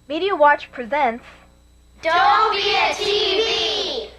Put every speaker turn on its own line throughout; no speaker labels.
Media Watch presents
Don't Be a TV!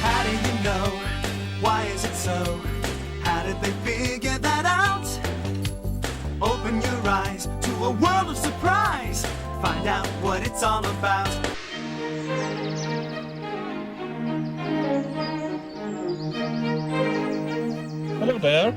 How do you know? Why is it so? How did they figure that out? Open your eyes to a world of surprise. Find out what it's all about.
Hello there.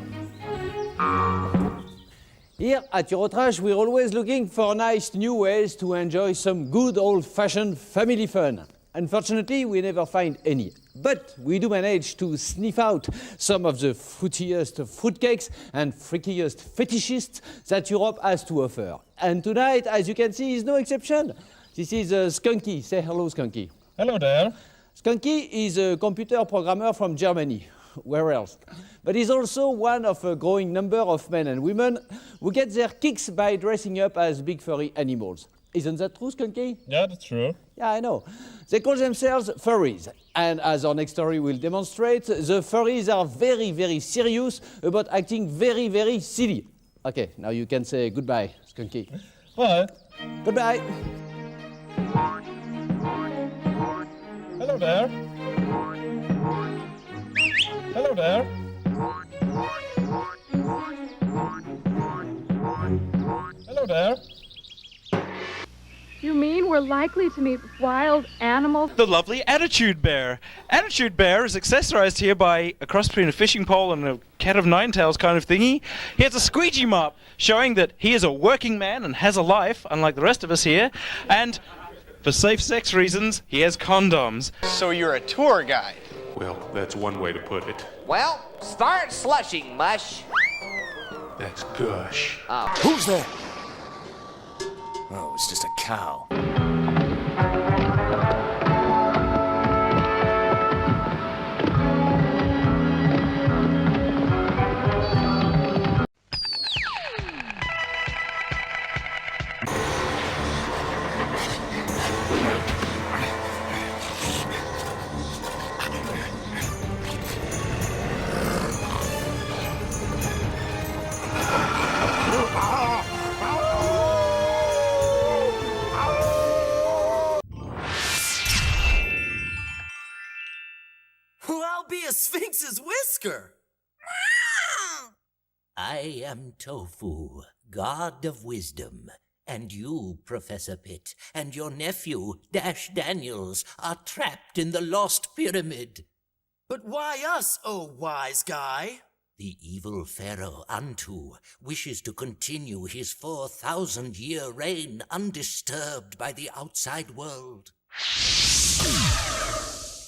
Here at Eurotrash, we're always looking for nice new ways to enjoy some good old-fashioned family fun. Unfortunately, we never find any. But we do manage to sniff out some of the fruitiest fruitcakes and freakiest fetishists that Europe has to offer. And tonight, as you can see, is no exception. This is Skunky. Say hello, Skunky.
Hello there.
Skunky is a computer programmer from Germany. Where else? But he's also one of a growing number of men and women who get their kicks by dressing up as big furry animals. Isn't that true, Skunky?
Yeah, that's true.
Yeah, I know. They call themselves furries. And as our next story will demonstrate, the furries are very, very serious about acting very, very silly. Okay, now you can say goodbye, Skunky.
Bye.
Goodbye.
Hello there. Hello there. Hello there.
You mean we're likely to meet wild animals?
The lovely Attitude Bear. Attitude Bear is accessorized here by a cross between a fishing pole and a cat of nine tails kind of thingy. He has a squeegee mop, showing that he is a working man and has a life, unlike the rest of us here. And for safe sex reasons, he has condoms.
So you're a tour guide?
Well, that's one way to put it.
Well, start slushing, Mush.
That's gush.
Who's there? Oh, it's just a cow.
I'll be a sphinx's whisker.
I am Tofu, god of wisdom, and you, Professor Pitt, and your nephew, Dash Daniels, are trapped in the lost pyramid.
But why us, oh wise guy?
The evil pharaoh Antu wishes to continue his 4,000-year reign undisturbed by the outside world.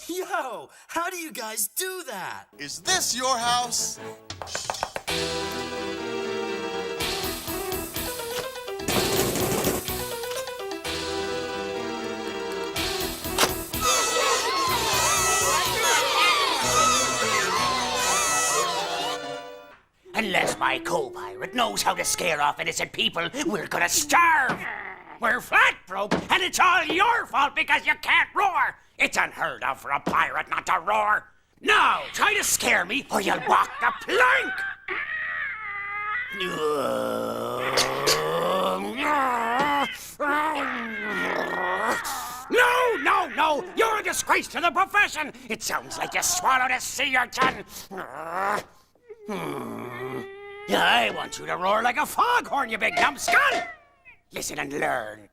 Yo, how do you guys do that?
Is this your house?
Unless my co-pirate knows how to scare off innocent people, we're gonna starve. We're flat broke, and it's all your fault because you can't roar. It's unheard of for a pirate not to roar. Now, try to scare me, or you'll walk the plank. No! You're a disgrace to the profession. It sounds like you swallowed a sea urchin. I want you to roar like a foghorn, you big numbskull. Listen and learn.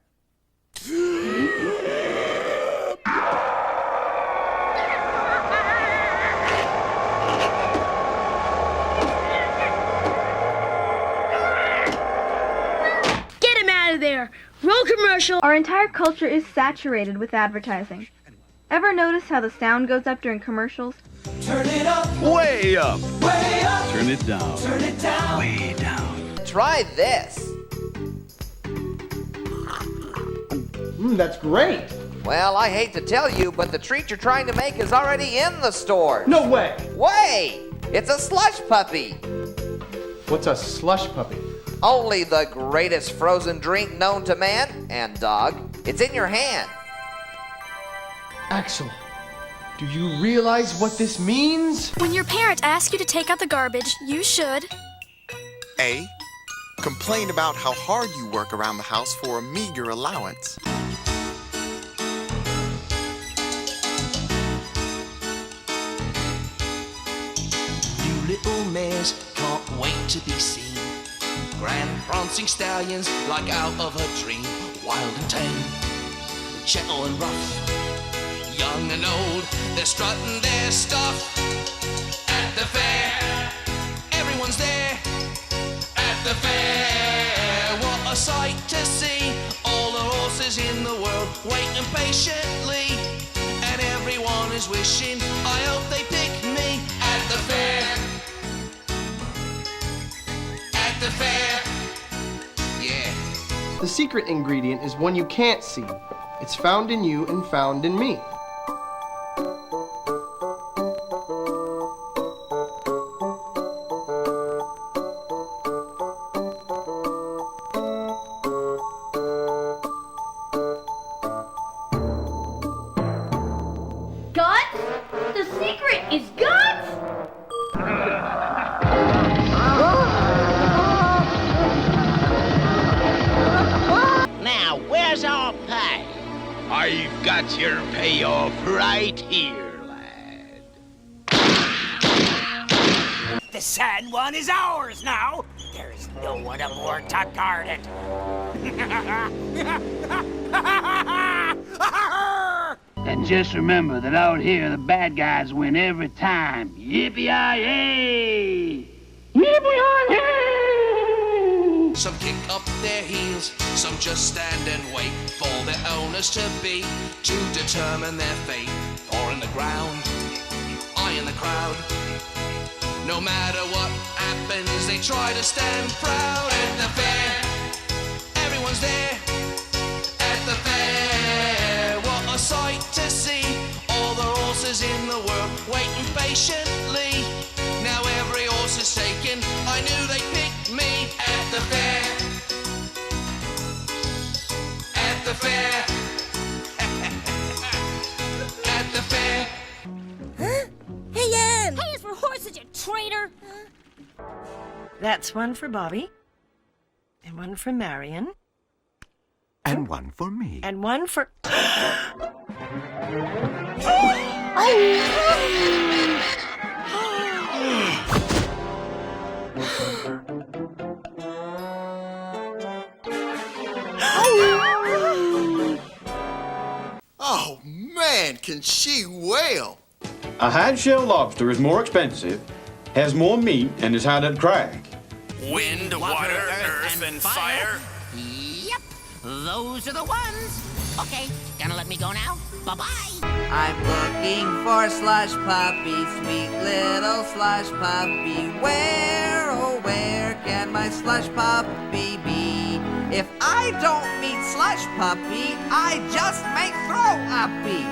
Get him out of there! Roll commercial! commercial.
Our entire culture is saturated with advertising. Ever notice how the sound goes up during commercials?
Turn it up.
Way up.
Way up.
Turn it down.
Turn it down.
Way down.
Try this.
That's great.
Well, I hate to tell you, but the treat you're trying to make is already in the store.
No way.
Way! It's a slush puppy.
What's a slush puppy?
Only the greatest frozen drink known to man and dog. It's in your hand.
Axel, do you realize what this means?
When your parent asks you to take out the garbage, you should
A. Complain about how hard you work around the house for a meager allowance.
New little mares can't wait to be seen. Grand prancing stallions like out of a dream. Wild and tame, gentle and rough. Young and old, they're strutting their stuff. At the fair, everyone's there. At the fair, what a sight to see. All the horses in the world waiting patiently. And everyone is wishing, I hope they pick me. At the fair. At the fair. Yeah.
The secret ingredient is one you can't see. It's found in you and found in me.
Guts? The secret is guts?
Now, where's our pay?
I've got your payoff right here, lad.
The San Juan is ours now. There's no one aboard to guard it.
And just remember that out here, the bad guys win every time. Yippee-yi-yay! Yippee-yi-yay!
Some kick up their heels, some just stand and wait for their owners to be, to determine their fate. Or in the ground, eye in the crowd. No matter what happens, they try to stand proud. At the fair, everyone's there. At the fair, what a sight to see. All the horses in the world waiting patiently. Now every horse is taken, I knew they'd pick me. At the fair. At the fair. At the fair.
Huh? Hey, Ann!
Hey, it's for horses, you traitor!
That's one for Bobby. And one for Marion.
And one for me.
And one for...
Oh man, can she wail?
A hard-shell lobster is more expensive, has more meat, and is hard to crack.
Wind, water, earth, and fire. Yep, those are the ones. Okay, gonna let me go now? Bye-bye.
I'm looking for slush puppy, sweet little slush puppy. Where, oh where can my slush puppy be? If I don't meet slush puppy, I just may throw uppy.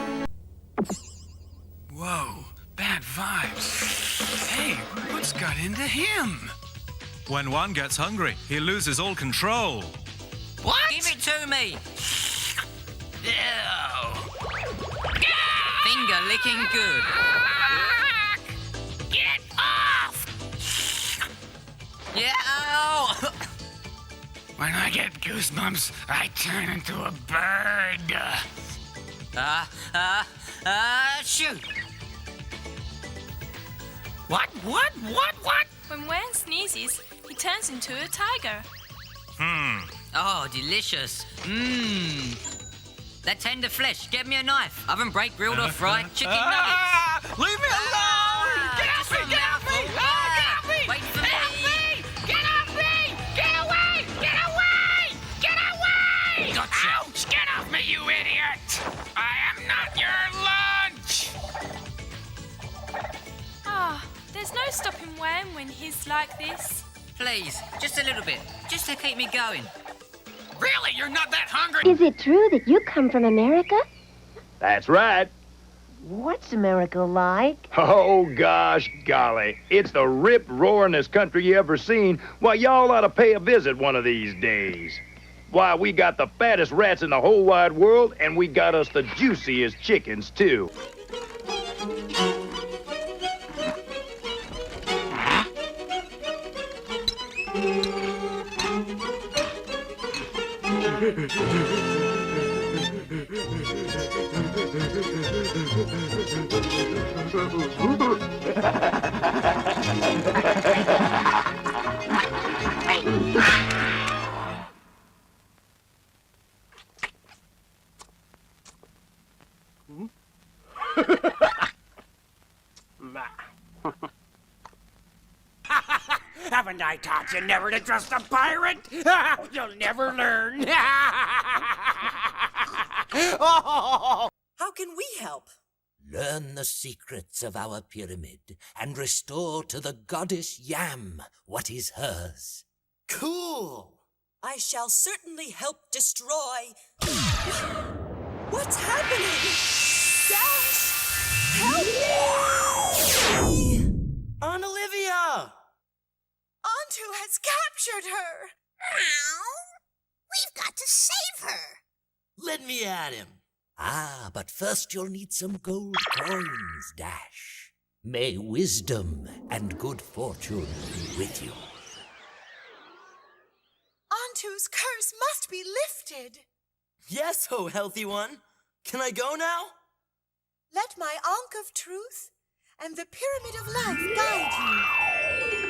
Whoa, bad vibes. Hey, what's got into him?
When one gets hungry, he loses all control.
What? Give it to me. Ew. Finger licking good. Get off! Yeah.
When I get goosebumps, I turn into a bird.
Shoot.
What?
When Wan sneezes, he turns into a tiger.
Oh, delicious. Mmm. That tender flesh. Get me a knife. Oven break, grilled or fried chicken nuggets.
Leave me alone! Get off me! Get off me! Get off me!
Wait for
Get off me! Get off me! Get away! Get away! Get away!
Gotcha.
Ouch!
idiot! I am not your lunch!
Ah, there's no stopping Wham when he's like this.
Please, just a little bit, just to keep me going.
Really? You're not that hungry?
Is it true that you come from America?
That's right.
What's America like?
Oh, gosh golly. It's the rip-roaringest country you ever seen. Why, y'all ought to pay a visit one of these days. Why, we got the fattest rats in the whole wide world, and we got us the juiciest chickens, too.
Haven't I taught you never to trust a pirate? You'll never learn.
How can we help? Learn the secrets of our pyramid and restore to the goddess Yam what is hers.
Cool! I shall certainly help destroy... What's happening? Dash! Help me! Aunt Olivia! Antu has captured her!
We've got to save her.
Let me at him.
Ah, but first you'll need some gold coins, Dash. May wisdom and good fortune be with you.
Antu's curse must be lifted.
Yes, oh healthy one. Can I go now?
Let my Ankh of Truth and the Pyramid of Life guide you.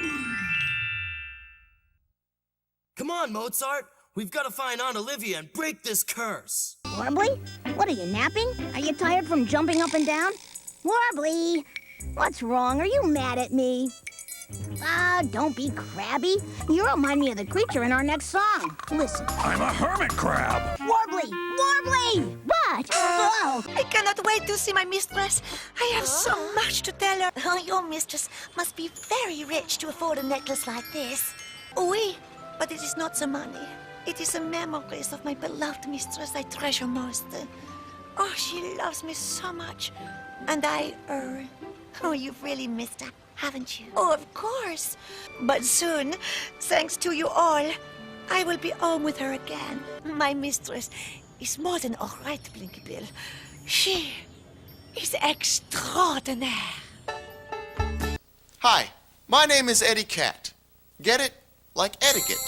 Come on, Mozart. We've got to find Aunt Olivia and break this curse.
Warbly? What, are you napping? Are you tired from jumping up and down? Warbly! What's wrong? Are you mad at me? Ah, don't be crabby. You remind me of the creature in our next song. Listen.
I'm a hermit crab.
Warbly! Warbly! What? Oh!
I cannot wait to see my mistress. I have so much to tell her.
Oh, your mistress must be very rich to afford a necklace like this.
Oui, but it is not the money. It is the memories of my beloved mistress I treasure most. Oh, she loves me so much. And I,
Oh, you've really missed her, haven't you?
Oh, of course. But soon, thanks to you all, I will be home with her again. My mistress is more than all right, Blinky Bill. She is extraordinaire.
Hi, my name is Eddie Cat. Get it? Like etiquette.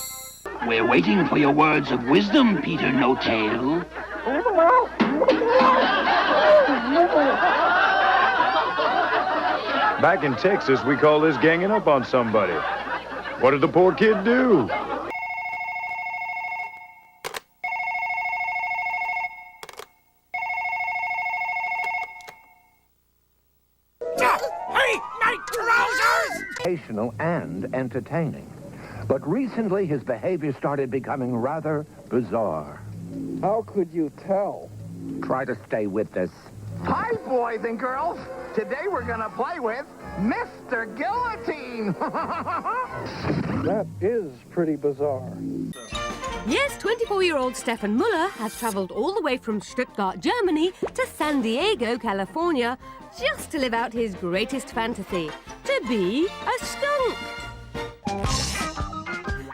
We're waiting for your words of wisdom, Peter No-Tail.
Back in Texas, we call this ganging up on somebody. What did the poor kid do?
Hey, night trousers!
Educational and entertaining. But recently his behavior started becoming rather bizarre.
How could you tell?
Try to stay with us.
Hi, boys and girls. Today we're gonna play with Mr. Guillotine.
That is pretty bizarre.
Yes, 24-year-old Stefan Muller has traveled all the way from Stuttgart, Germany to San Diego, California, just to live out his greatest fantasy, to be a skunk.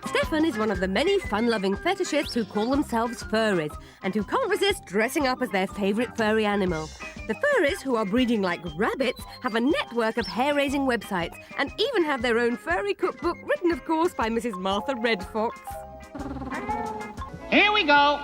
Stefan is one of the many fun-loving fetishists who call themselves furries and who can't resist dressing up as their favourite furry animal. The furries, who are breeding like rabbits, have a network of hair-raising websites and even have their own furry cookbook, written, of course, by Mrs. Martha Red Fox.
Here we go.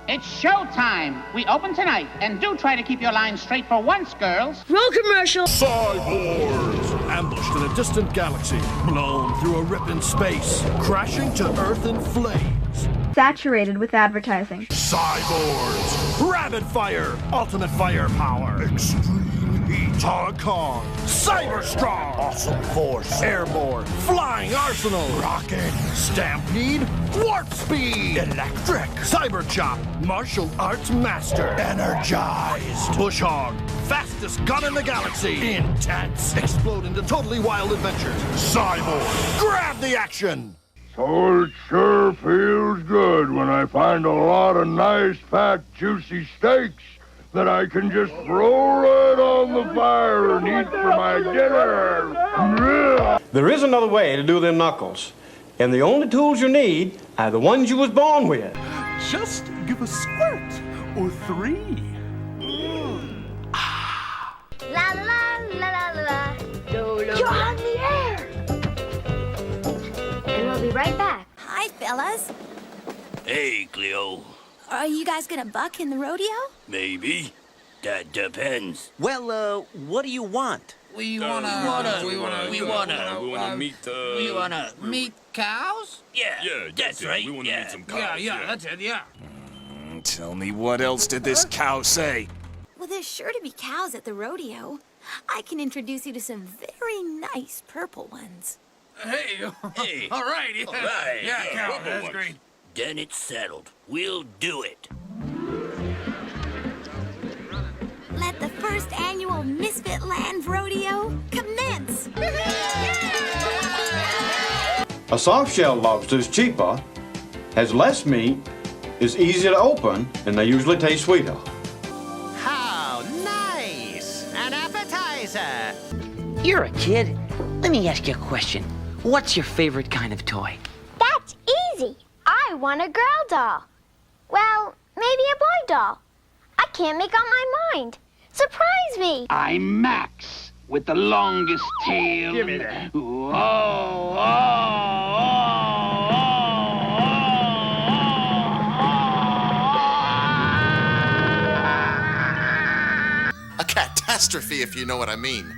It's showtime. We open tonight, and do try to keep your lines straight for once, girls.
Roll commercial.
Cyborgs! Ambushed in a distant galaxy, blown through a rip in space, crashing to Earth in flames.
Saturated with advertising.
Cyborgs! Rapid fire! Ultimate firepower! Extreme Heat, hard car, cyber strong, awesome force, airborne, flying arsenal, rocket, stampede, warp speed, electric, cyber chop, martial arts master, energized, bush hog, fastest gun in the galaxy, intense, explode into totally wild adventures, cyborg, grab the action.
So it sure feels good when I find a lot of nice, fat, juicy steaks that I can just throw right on the fire and eat for my dinner.
There is another way to do them knuckles. And the only tools you need are the ones you was born with.
Just give a squirt or 3.
La la la la la la.
You're on the air!
And we'll be right back.
Hi, fellas.
Hey, Cleo.
Are you guys gonna buck in the rodeo?
Maybe. That depends.
Well, what do you want?
We wanna meet cows?
Yeah, that's right. We wanna meet some cows.
Yeah, that's it, yeah.
Tell me, what else did this cow say?
Well, there's sure to be cows at the rodeo. I can introduce you to some very nice purple ones.
Hey,
Hey.
all right,
All right,
yeah, cow,
purple
that's
ones.
great.
Then it's settled. We'll do it.
Let the first annual Misfit Land Rodeo commence!
A soft-shelled lobster is cheaper, has less meat, is easier to open, and they usually taste sweeter.
How nice! An appetizer! You're a kid. Let me ask you a question. What's your favorite kind of toy?
That's easy. I want a girl doll. Well, maybe a boy doll. I can't make up my mind. Surprise me!
I'm Max, with the longest tail.
Give me that.
A catastrophe, if you know what I mean.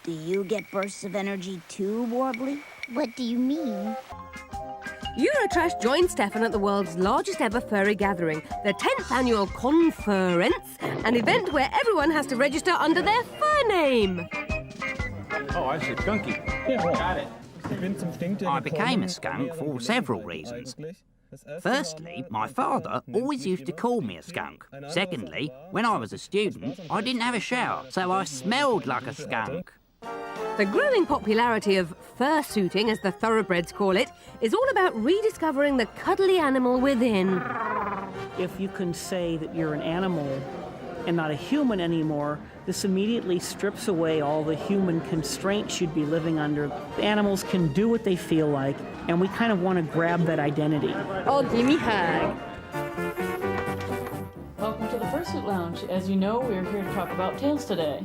Do you get bursts of energy too, Warbly? What do you mean?
Eurotrash joined Stefan at the world's largest ever furry gathering, the 10th annual Conference, an event where everyone has to register under their fur name.
Oh, I see. Skunky. Yeah, got it.
I became a skunk for several reasons. Firstly, my father always used to call me a skunk. Secondly, when I was a student, I didn't have a shower, so I smelled like a skunk.
The growing popularity of fursuiting, as the thoroughbreds call it, is all about rediscovering the cuddly animal within.
If you can say that you're an animal and not a human anymore, this immediately strips away all the human constraints you'd be living under. The animals can do what they feel like, and we kind of want to grab that identity.
Oh, gimme hug.
Welcome to the Fursuit Lounge. As you know, we're here to talk about tails today.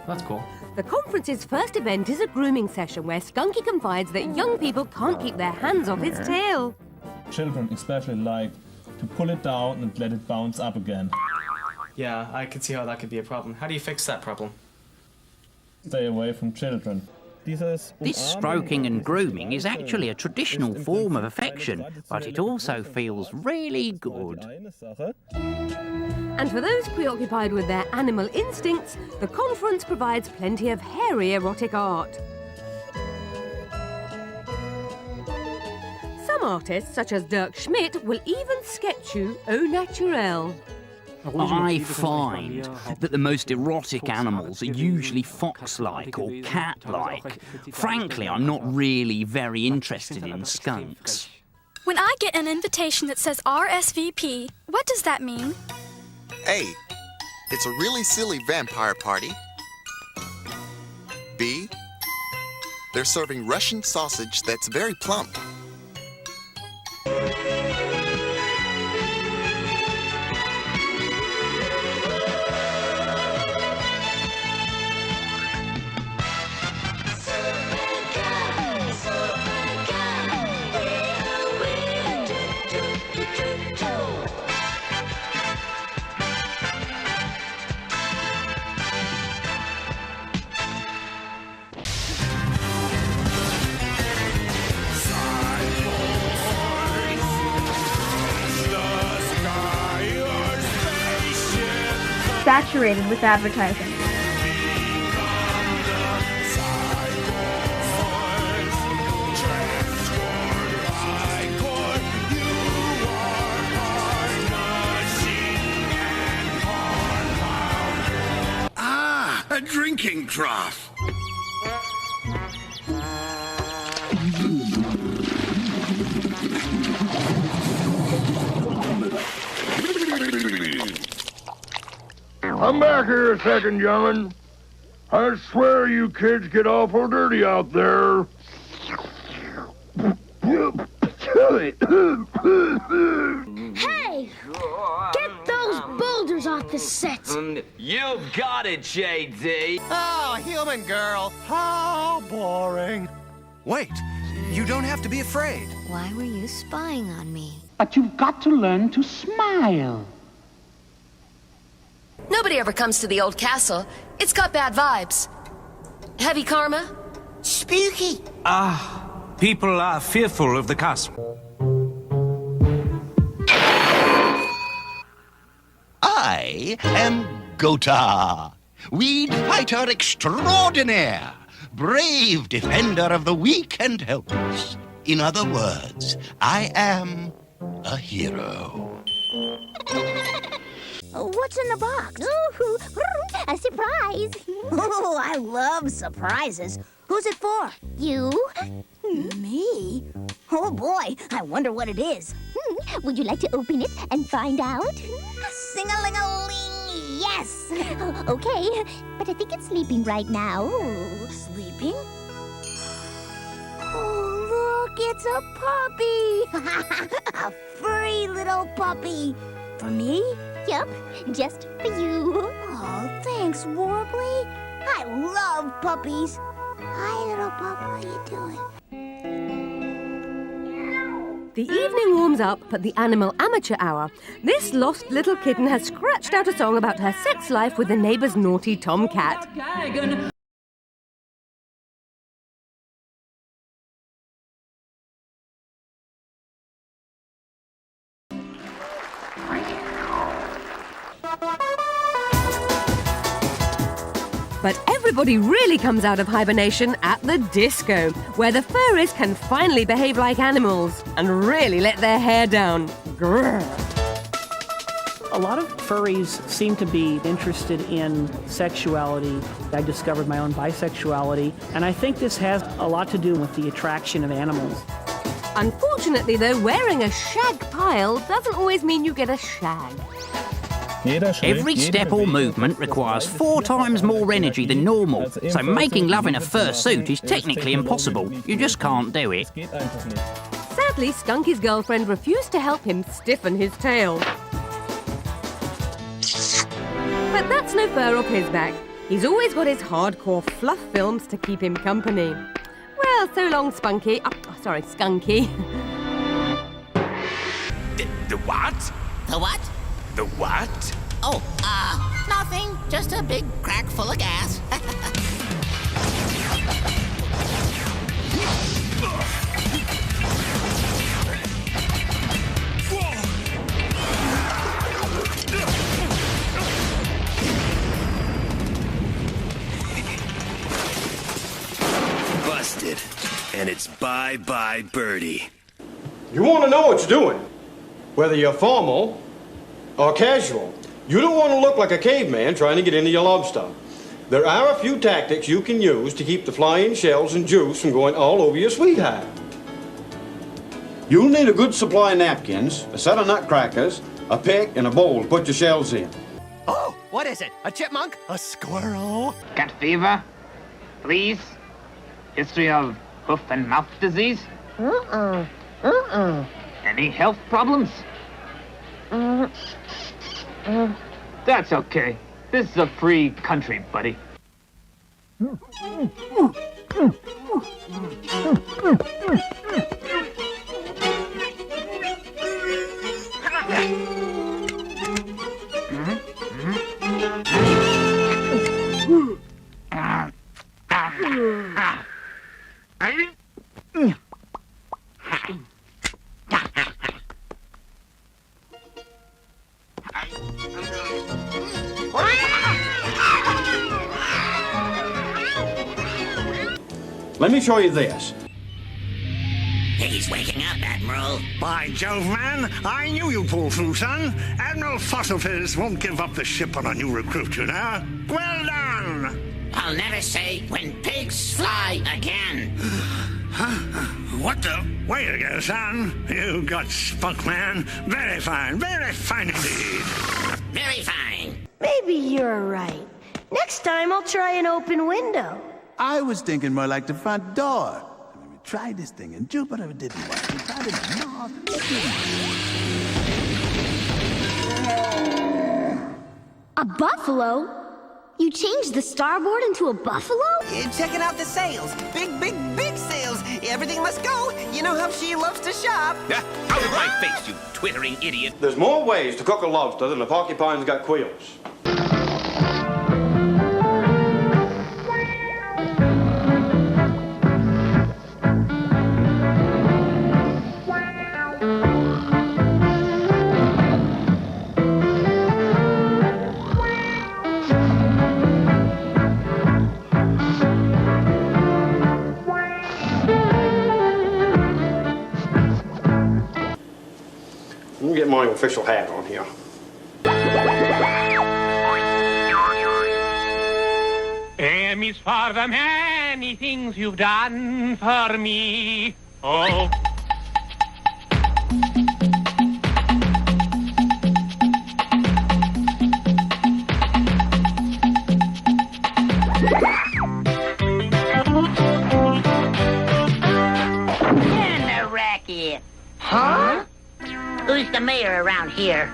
That's cool.
The conference's first event is a grooming session where Skunky confides that young people can't keep their hands off his tail.
Children especially like to pull it down and let it bounce up again.
Yeah, I could see how that could be a problem. How do you fix that problem?
Stay away from children.
This stroking and grooming is actually a traditional form of affection, but it also feels really good.
And for those preoccupied with their animal instincts, the conference provides plenty of hairy erotic art. Some artists, such as Dirk Schmidt, will even sketch you au naturel.
I find that the most erotic animals are usually fox-like or cat-like. Frankly, I'm not really very interested in skunks.
When I get an invitation that says RSVP, what does that mean?
A, it's a really silly vampire party. B, they're serving Russian sausage that's very plump.
saturated with advertising.
Ah, a drinking trough.
Come back here a second, young'un. I swear you kids get awful dirty out there.
Hey! Get those boulders off the set!
You got it, JD.
Oh, human girl. How boring.
Wait, you don't have to be afraid.
Why were you spying on me?
But you've got to learn to smile.
Nobody ever comes to the old castle. It's got bad vibes. Heavy karma?
Spooky.
People are fearful of the castle.
I am Gota, weed fighter extraordinaire, brave defender of the weak and helpless. In other words, I am a hero.
What's in the box? Ooh, a surprise. Oh, I love surprises. Who's it for? You? Me? Oh boy, I wonder what it is. Would you like to open it and find out? Sing-a-ling-a-ling, yes! Okay, but I think it's sleeping right now. Sleeping? Oh, look, it's a puppy! A furry little puppy. For me? Yep, just for you. Oh, thanks, Warbly. I love puppies. Hi, little pup, how you doing?
The evening warms up at the Animal Amateur Hour. This lost little kitten has scratched out a song about her sex life with the neighbour's naughty tomcat. But everybody really comes out of hibernation at the disco, where the furries can finally behave like animals and really let their hair down. Grrr.
A lot of furries seem to be interested in sexuality. I discovered my own bisexuality, and I think this has a lot to do with the attraction of animals.
Unfortunately, though, wearing a shag pile doesn't always mean you get a shag.
Every step or movement requires 4 times more energy than normal, so making love in a fursuit is technically impossible. You just can't do it.
Sadly, Skunky's girlfriend refused to help him stiffen his tail. But that's no fur off his back. He's always got his hardcore fluff films to keep him company. Well, so long, Skunky. Skunky.
The what?
The what?
The what?
Oh, nothing. Just a big crack full of gas.
Busted. And it's bye-bye birdie.
You want to know what you're doing, whether you're formal or casual. You don't want to look like a caveman trying to get into your lobster. There are a few tactics you can use to keep the flying shells and juice from going all over your sweetheart. You'll need a good supply of napkins, a set of nutcrackers, a pick, and a bowl to put your shells in.
Oh, what is it? A chipmunk? A squirrel?
Got fever? Please? History of hoof and mouth disease? Any health problems? That's okay. This is a free country, buddy.
Let me show you this.
He's waking up, Admiral.
By Jove, man, I knew you'd pull through, son. Admiral Fossilfizz won't give up the ship on a new recruit, you know. Well done!
I'll never say when pigs fly again.
What the? Way to go, son. You got spunk, man. Very fine indeed.
Very fine.
Maybe you're right. Next time I'll try an open window.
I was thinking more like the front door. We tried this thing in Jupiter, it didn't work. We tried it in Mars, it didn't work.
A buffalo? You changed the starboard into a buffalo?
Checking out the sails. Big sails. Everything must go. You know how she loves to shop.
Out of my face, you twittering idiot.
There's more ways to cook a lobster than a porcupine's got quills. Let me get my official hat on here.
Emmy's for the many things you've done for me. Oh.
And the racket. Huh? Who's the mayor around here?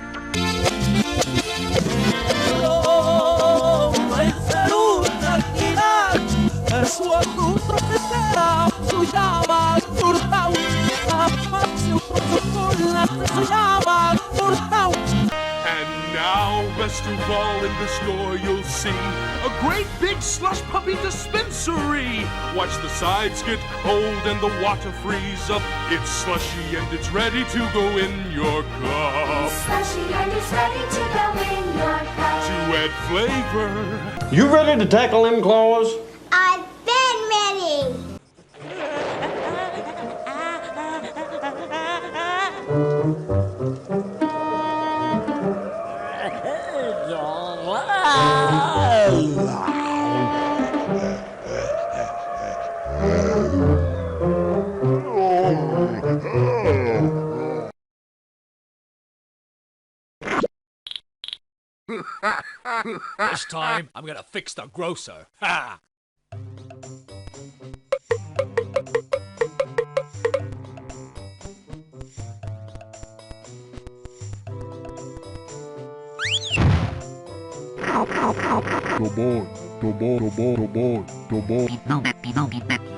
And now, best of all, in the store you'll see a great big slush puppy dispensary. Watch the sides get cold and the water freeze up. It's slushy and it's ready to go in your cup.
It's slushy and it's ready to go in your cup.
To add flavor.
You ready to tackle them claws?
I've been ready.
This time, I'm gonna fix the grocer. Ha!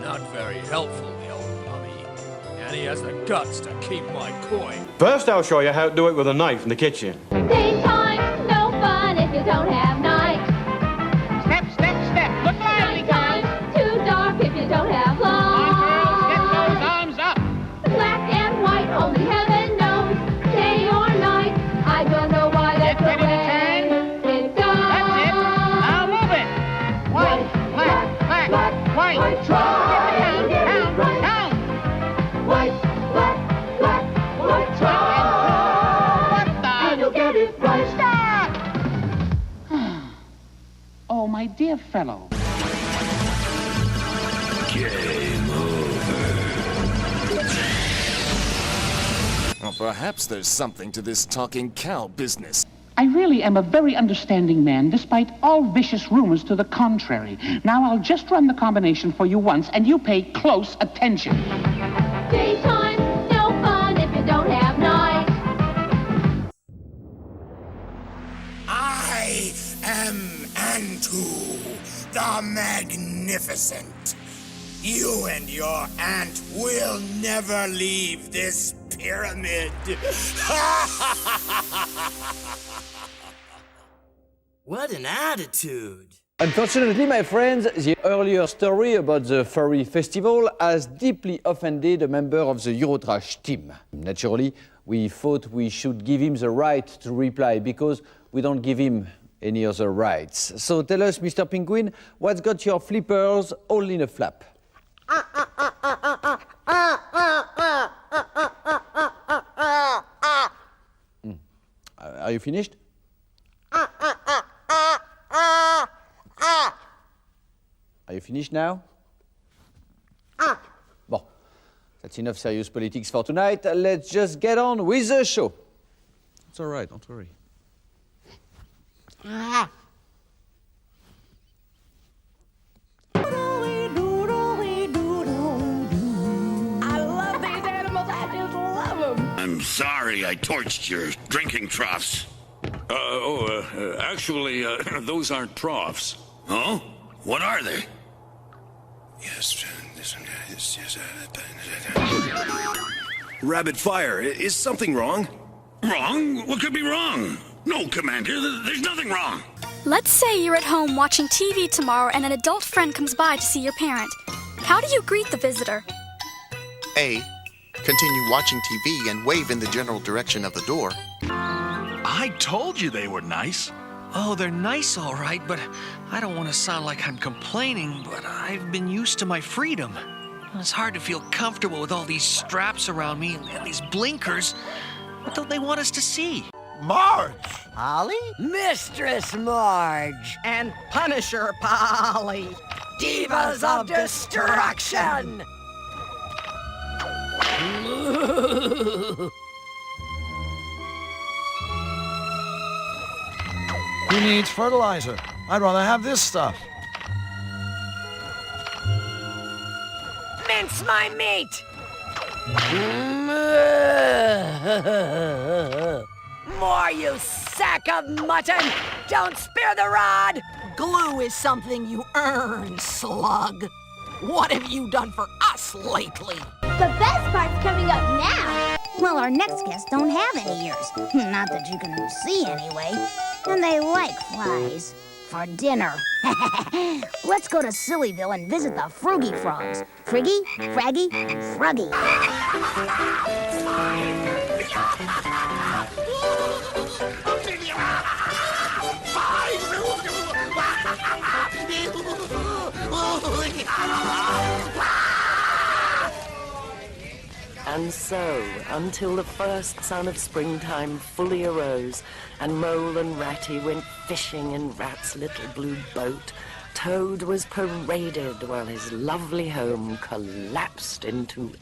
Not very helpful, the old mummy. And he has the guts to keep my coin.
First, I'll show you how to do it with a knife in the kitchen.
Daytime, no fun if you don't have night.
Step. Look lively,
Nighttime, too dark if you don't have light.
girls, get those arms up.
Black and white, only heaven knows. Day or night, I don't know why that's the
ready to
way
turn.
it goes.
That's it. Now move it. White, black, white.
Try
Down.
White, black, white, try. And you'll get it right.
Stop! Oh, my dear fellow.
Game over.
Well, perhaps there's something to this talking cow business.
I really am a very understanding man, despite all vicious rumors to the contrary. Now I'll just run the combination for you once, and you pay close attention.
Daytime, no fun if you don't have night.
I am Antu, the Magnificent. You and your aunt will never leave this pyramid.
What an attitude!
Unfortunately, my friends, the earlier story about the Furry Festival has deeply offended a member of the Eurotrash team. Naturally, we thought we should give him the right to reply because we don't give him any other rights. So tell us, Mr. Penguin, what's got your flippers all in a flap? Are you finished? Are you finished now? Bon, that's enough serious politics for tonight. Let's just get on with the show. It's all right, don't worry.
I'm sorry I torched your drinking troughs.
Actually, those aren't troughs.
Oh? What are they?
Yes. Rabbit fire. Is something wrong?
Wrong? What could be wrong? No, Commander, there's nothing wrong.
Let's say you're at home watching TV tomorrow and an adult friend comes by to see your parent. How do you greet the visitor?
A. Continue watching TV and wave in the general direction of the door.
I told you they were nice.
Oh, they're nice, all right, but I don't want to sound like I'm complaining, but I've been used to my freedom. It's hard to feel comfortable with all these straps around me and these blinkers. What don't they want us to see?
Marge!
Polly?
Mistress Marge and Punisher Polly, divas of destruction!
Who needs fertilizer? I'd rather have this stuff.
Mince my meat! More, you sack of mutton! Don't spare the rod! Glue is something you earn, slug. What have you done for us lately?
The best part's coming up now. Well, our next guests don't have any ears. Not that you can see anyway. And they like flies. For dinner. Let's go to Sillyville and visit the Froogie Frogs. Friggy, Fraggy, and Fruggy.
And so, until the first sun of springtime fully arose, and Mole and Ratty went fishing in Rat's little blue boat, Toad was paraded while his lovely home collapsed into